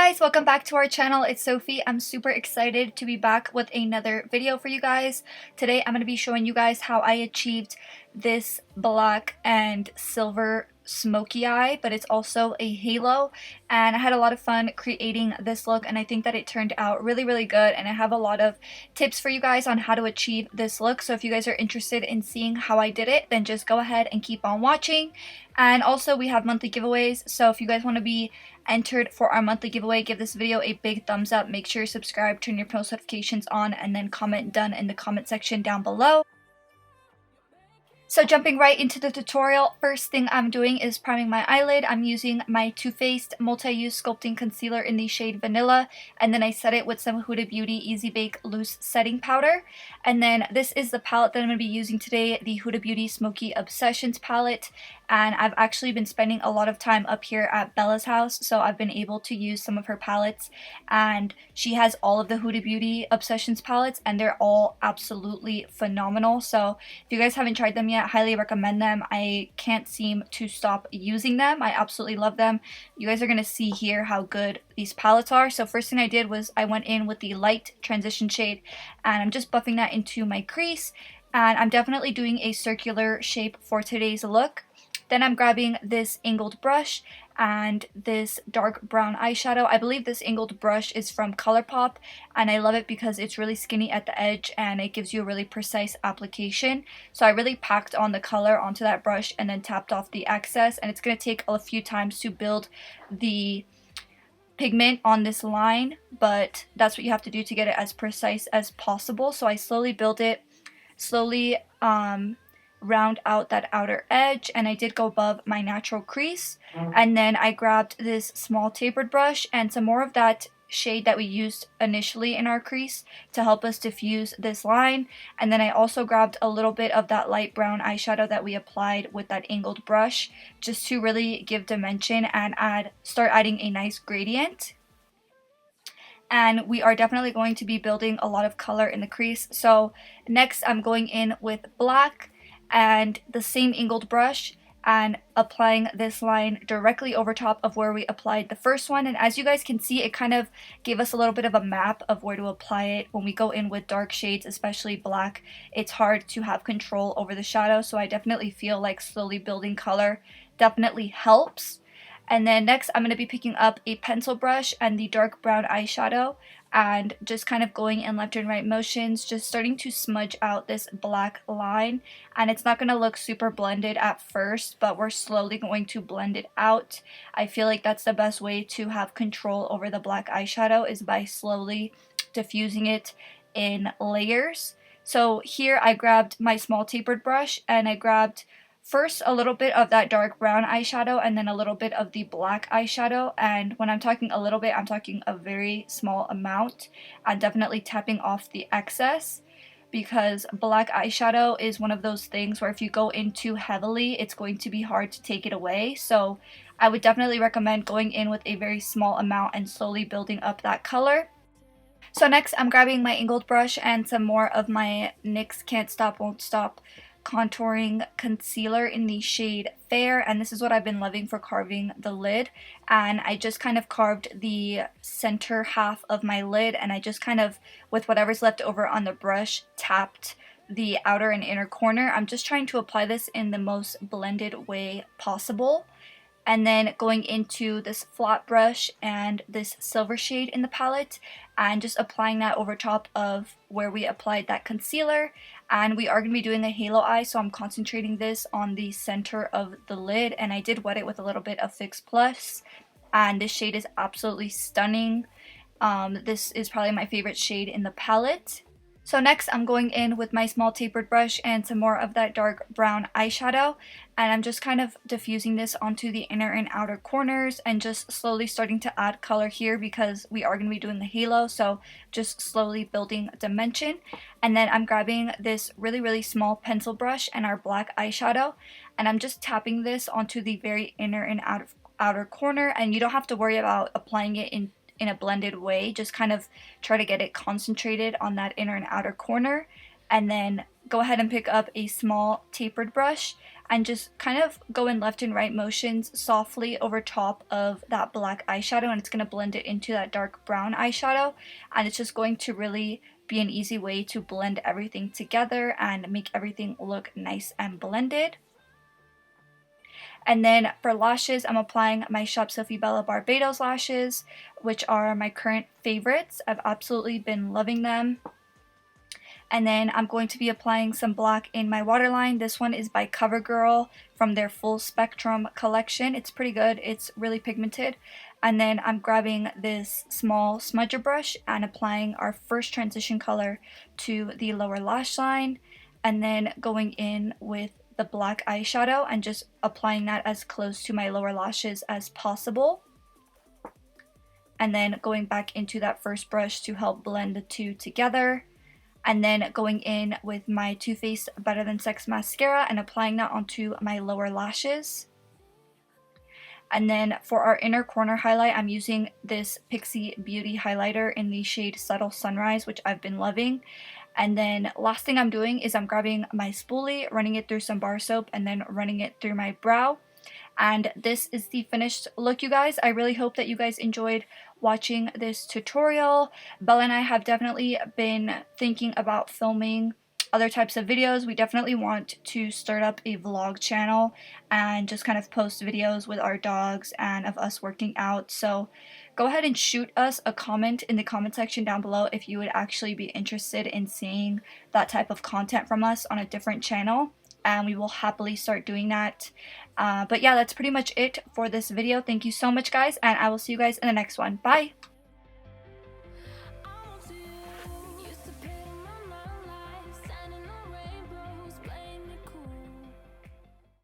guys, welcome back to our channel. It's Sophie. I'm super excited to be back with another video for you guys. Today I'm going to be showing you guys how I achieved this black and silver smoky eye, but it's also a halo, and I had a lot of fun creating this look, and I think that it turned out really good, and I have a lot of tips for you guys on how to achieve this look. So if you guys are interested in seeing how I did it, then just go ahead and keep on watching. And also we have monthly giveaways, so if you guys want to be entered for our monthly giveaway, give this video a big thumbs up, make sure you subscribe, turn your post notifications on, and then comment done in the comment section down below. So jumping right into the tutorial, first thing I'm doing is priming my eyelid. I'm using my Too Faced Multi-Use Sculpting Concealer in the shade Vanilla, and then I set it with some Huda Beauty Easy Bake Loose Setting Powder. And then this is the palette that I'm going to be using today, the Huda Beauty Smoky Obsessions palette. And I've actually been spending a lot of time up here at Bella's house, so I've been able to use some of her palettes, and she has all of the Huda Beauty Obsessions palettes, and they're all absolutely phenomenal. So if you guys haven't tried them yet, highly recommend them. I can't seem to stop using them. I absolutely love them. You guys are going to see here how good these palettes are. So first thing I did was I went in with the light transition shade, and I'm just buffing that into my crease, and I'm definitely doing a circular shape for today's look. Then I'm grabbing this angled brush and this dark brown eyeshadow. I believe this angled brush is from Colourpop, and I love it because it's really skinny at the edge and it gives you a really precise application. So I really packed on the color onto that brush and then tapped off the excess, and it's going to take a few times to build the pigment on this line, but that's what you have to do to get it as precise as possible. So I slowly build it, slowly round out that outer edge, and I did go above my natural crease. And then I grabbed this small tapered brush and some more of that shade that we used initially in our crease to help us diffuse this line. And then I also grabbed a little bit of that light brown eyeshadow that we applied with that angled brush, just to really give dimension and start adding a nice gradient. And we are definitely going to be building a lot of color in the crease. So next I'm going in with black and the same angled brush and applying this line directly over top of where we applied the first one. And as you guys can see, it kind of gave us a little bit of a map of where to apply it. When we go in with dark shades, especially black, it's hard to have control over the shadow, so I definitely feel like slowly building color definitely helps. And then next I'm going to be picking up a pencil brush and the dark brown eyeshadow and just kind of going in left and right motions, just starting to smudge out this black line. And it's not going to look super blended at first, but we're slowly going to blend it out. I feel like that's the best way to have control over the black eyeshadow, is by slowly diffusing it in layers. So here I grabbed my small tapered brush and I grabbed first a little bit of that dark brown eyeshadow and then a little bit of the black eyeshadow. And when I'm talking a little bit, I'm talking a very small amount. I'm definitely tapping off the excess, because black eyeshadow is one of those things where if you go in too heavily, it's going to be hard to take it away. So I would definitely recommend going in with a very small amount and slowly building up that color. So next I'm grabbing my angled brush and some more of my NYX Can't Stop Won't Stop contouring concealer in the shade Fair, and this is what I've been loving for carving the lid. And I just kind of carved the center half of my lid, and I just kind of, with whatever's left over on the brush, tapped the outer and inner corner. I'm just trying to apply this in the most blended way possible. And then going into this flat brush and this silver shade in the palette and just applying that over top of where we applied that concealer. And we are going to be doing a halo eye, so I'm concentrating this on the center of the lid, and I did wet it with a little bit of Fix Plus, and this shade is absolutely stunning. This is probably my favorite shade in the palette. So next I'm going in with my small tapered brush and some more of that dark brown eyeshadow, and I'm just kind of diffusing this onto the inner and outer corners and just slowly starting to add color here, because we are going to be doing the halo, so just slowly building dimension. And then I'm grabbing this really small pencil brush and our black eyeshadow, and I'm just tapping this onto the very inner and outer corner, and you don't have to worry about applying it in a blended way. Just kind of try to get it concentrated on that inner and outer corner, and then go ahead and pick up a small tapered brush and just kind of go in left and right motions softly over top of that black eyeshadow, and it's going to blend it into that dark brown eyeshadow, and it's just going to really be an easy way to blend everything together and make everything look nice and blended. And then for lashes, I'm applying my Shop Sophie Bella Barbados lashes, which are my current favorites. I've absolutely been loving them. And then I'm going to be applying some black in my waterline. This one is by CoverGirl from their Full Spectrum collection. It's pretty good. It's really pigmented. And then I'm grabbing this small smudger brush and applying our first transition color to the lower lash line. And then going in with the black eyeshadow and just applying that as close to my lower lashes as possible. And then going back into that first brush to help blend the two together. And then going in with my Too Faced Better Than Sex mascara and applying that onto my lower lashes. And then for our inner corner highlight, I'm using this Pixie Beauty highlighter in the shade Subtle Sunrise, which I've been loving. And then last thing I'm doing is I'm grabbing my spoolie, running it through some bar soap, and then running it through my brow. And this is the finished look, you guys. I really hope that you guys enjoyed watching this tutorial. Bella and I have definitely been thinking about filming other types of videos. We definitely want to start up a vlog channel and just kind of post videos with our dogs and of us working out. So go ahead and shoot us a comment in the comment section down below if you would actually be interested in seeing that type of content from us on a different channel, and we will happily start doing that. But yeah, that's pretty much it for this video. Thank you so much, guys, and I will see you guys in the next one. Bye!